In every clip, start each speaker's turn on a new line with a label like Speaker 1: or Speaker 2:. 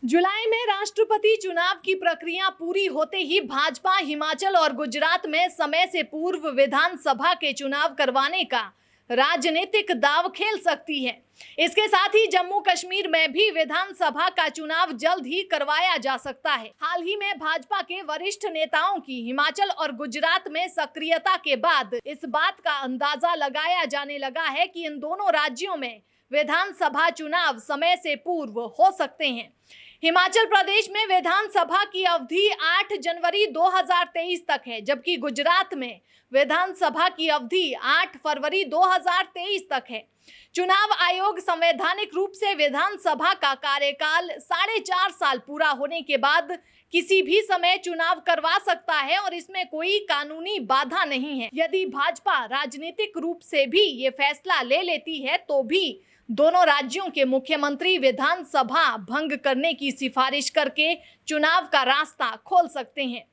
Speaker 1: जुलाई में राष्ट्रपति चुनाव की प्रक्रिया पूरी होते ही भाजपा हिमाचल और गुजरात में समय से पूर्व विधानसभा के चुनाव करवाने का राजनीतिक दांव खेल सकती है। इसके साथ ही जम्मू कश्मीर में भी विधानसभा का चुनाव जल्द ही करवाया जा सकता है। हाल ही में भाजपा के वरिष्ठ नेताओं की हिमाचल और गुजरात में सक्रियता के बाद इस बात का अंदाजा लगाया जाने लगा है कि इन दोनों राज्यों में विधानसभा चुनाव समय से पूर्व हो सकते हैं। हिमाचल प्रदेश में विधानसभा की अवधि 8 जनवरी 2023 तक है, जबकि गुजरात में विधानसभा की अवधि 8 फरवरी 2023 तक है। चुनाव आयोग संवैधानिक रूप से विधानसभा का कार्यकाल 4.5 साल पूरा होने के बाद किसी भी समय चुनाव करवा सकता है और इसमें कोई कानूनी बाधा नहीं है। यदि भाजपा राजनीतिक रूप से भी ये फैसला ले लेती है तो भी दोनों राज्यों के मुख्यमंत्री विधानसभा भंग करने की सिफारिश करके चुनाव का रास्ता खोल सकते हैं।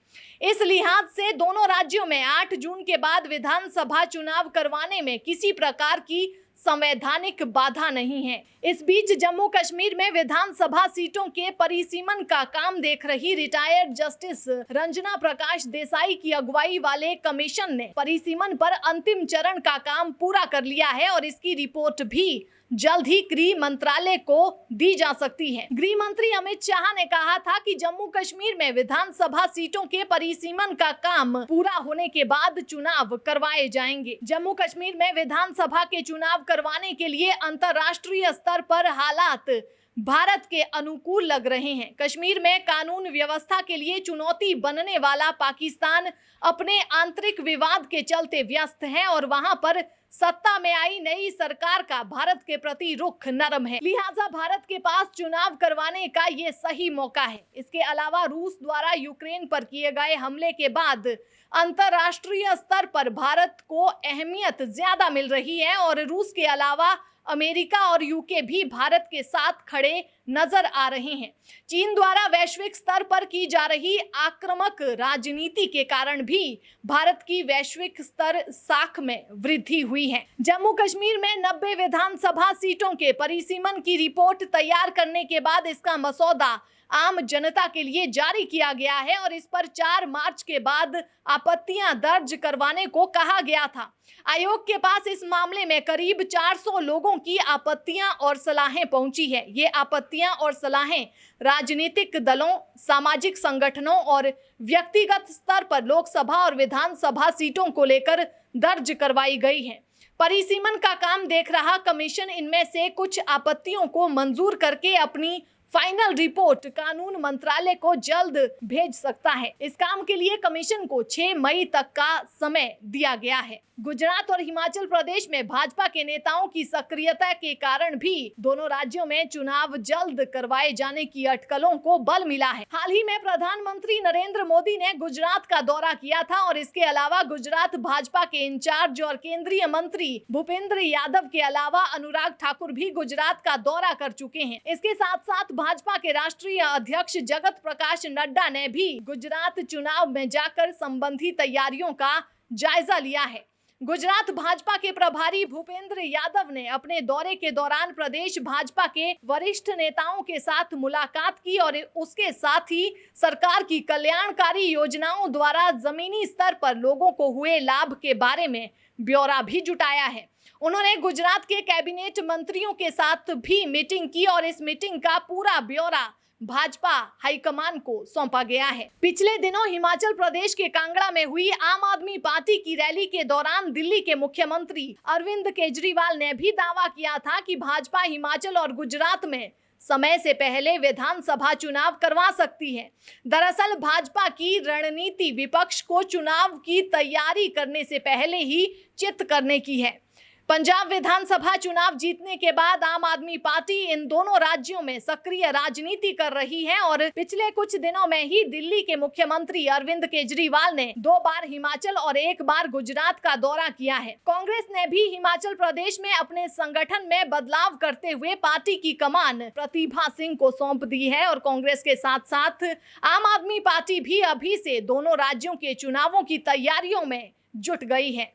Speaker 1: इस लिहाज से दोनों राज्यों में 8 जून के बाद विधानसभा चुनाव करवाने में किसी प्रकार की संवैधानिक बाधा नहीं है। इस बीच जम्मू कश्मीर में विधानसभा सीटों के परिसीमन का काम देख रही रिटायर्ड जस्टिस रंजना प्रकाश देसाई की अगुवाई वाले कमीशन ने परिसीमन पर अंतिम चरण का काम पूरा कर लिया है और इसकी रिपोर्ट भी जल्द ही गृह मंत्रालय को दी जा सकती है। गृह मंत्री अमित शाह ने कहा था कि जम्मू कश्मीर में विधानसभा सीटों के परिसीमन का काम पूरा होने के बाद चुनाव करवाए जाएंगे। जम्मू कश्मीर में विधानसभा के चुनाव करवाने के लिए अंतर्राष्ट्रीय स्तर पर हालात भारत के अनुकूल लग रहे हैं। कश्मीर में कानून व्यवस्था के लिए चुनौती बनने वाला पाकिस्तान अपने आंतरिक विवाद के चलते व्यस्त है और वहां पर सत्ता में आई नई सरकार का भारत के प्रति रुख नरम है। लिहाजा भारत के पास चुनाव करवाने का ये सही मौका है। इसके अलावा रूस द्वारा यूक्रेन पर किए गए हमले के बाद अंतर्राष्ट्रीय स्तर पर भारत को अहमियत ज्यादा मिल रही है और रूस के अलावा अमेरिका और यूके भी भारत के साथ खड़े नजर आ रहे हैं। चीन द्वारा वैश्विक स्तर पर की जा रही आक्रामक राजनीति के कारण भी भारत की वैश्विक स्तर साख में वृद्धि हुई है। जम्मू कश्मीर में 90 विधानसभा सीटों के परिसीमन की रिपोर्ट तैयार करने के बाद इसका मसौदा आम जनता के लिए जारी किया गया है और इस पर 4 मार्च के बाद आपत्तियां दर्ज करवाने को कहा गया था। आयोग के पास इस मामले में करीब 400 लोगों की आपत्तियां और सलाहें पहुंची है। ये आपत्तियां और सलाहें राजनीतिक दलों, सामाजिक संगठनों और व्यक्तिगत स्तर पर लोकसभा और विधानसभा सीटों को लेकर दर्ज करवाई गई है। परिसीमन का काम देख रहा कमीशन इनमें से कुछ आपत्तियों को मंजूर करके अपनी फाइनल रिपोर्ट कानून मंत्रालय को जल्द भेज सकता है। इस काम के लिए कमीशन को 6 मई तक का समय दिया गया है। गुजरात और हिमाचल प्रदेश में भाजपा के नेताओं की सक्रियता के कारण भी दोनों राज्यों में चुनाव जल्द करवाए जाने की अटकलों को बल मिला है। हाल ही में प्रधानमंत्री नरेंद्र मोदी ने गुजरात का दौरा किया था और इसके अलावा गुजरात भाजपा के इंचार्ज और केंद्रीय मंत्री भूपेंद्र यादव के अलावा अनुराग ठाकुर भी गुजरात का दौरा कर चुके हैं। इसके साथ साथ भाजपा के राष्ट्रीय अध्यक्ष जगत प्रकाश नड्डा ने भी गुजरात चुनाव में जाकर संबंधी तैयारियों का जायजा लिया है। गुजरात भाजपा के प्रभारी भूपेंद्र यादव ने अपने दौरे के दौरान प्रदेश भाजपा के वरिष्ठ नेताओं के साथ मुलाकात की और उसके साथ ही सरकार की कल्याणकारी योजनाओं द्वारा जमीनी स्तर पर लोगों को हुए लाभ के बारे में ब्यौरा भी जुटाया है। उन्होंने गुजरात के कैबिनेट मंत्रियों के साथ भी मीटिंग की और इस मीटिंग का पूरा ब्यौरा भाजपा हाईकमान को सौंपा गया है। पिछले दिनों हिमाचल प्रदेश के कांगड़ा में हुई आम आदमी पार्टी की रैली के दौरान दिल्ली के मुख्यमंत्री अरविंद केजरीवाल ने भी दावा किया था कि भाजपा हिमाचल और गुजरात में समय से पहले विधानसभा चुनाव करवा सकती है। दरअसल भाजपा की रणनीति विपक्ष को चुनाव की तैयारी करने से पहले ही चित करने की है। पंजाब विधानसभा चुनाव जीतने के बाद आम आदमी पार्टी इन दोनों राज्यों में सक्रिय राजनीति कर रही है और पिछले कुछ दिनों में ही दिल्ली के मुख्यमंत्री अरविंद केजरीवाल ने 2 बार हिमाचल और 1 बार गुजरात का दौरा किया है। कांग्रेस ने भी हिमाचल प्रदेश में अपने संगठन में बदलाव करते हुए पार्टी की कमान प्रतिभा सिंह को सौंप दी है और कांग्रेस के साथ साथ आम आदमी पार्टी भी अभी से दोनों राज्यों के चुनावों की तैयारियों में जुट गई है।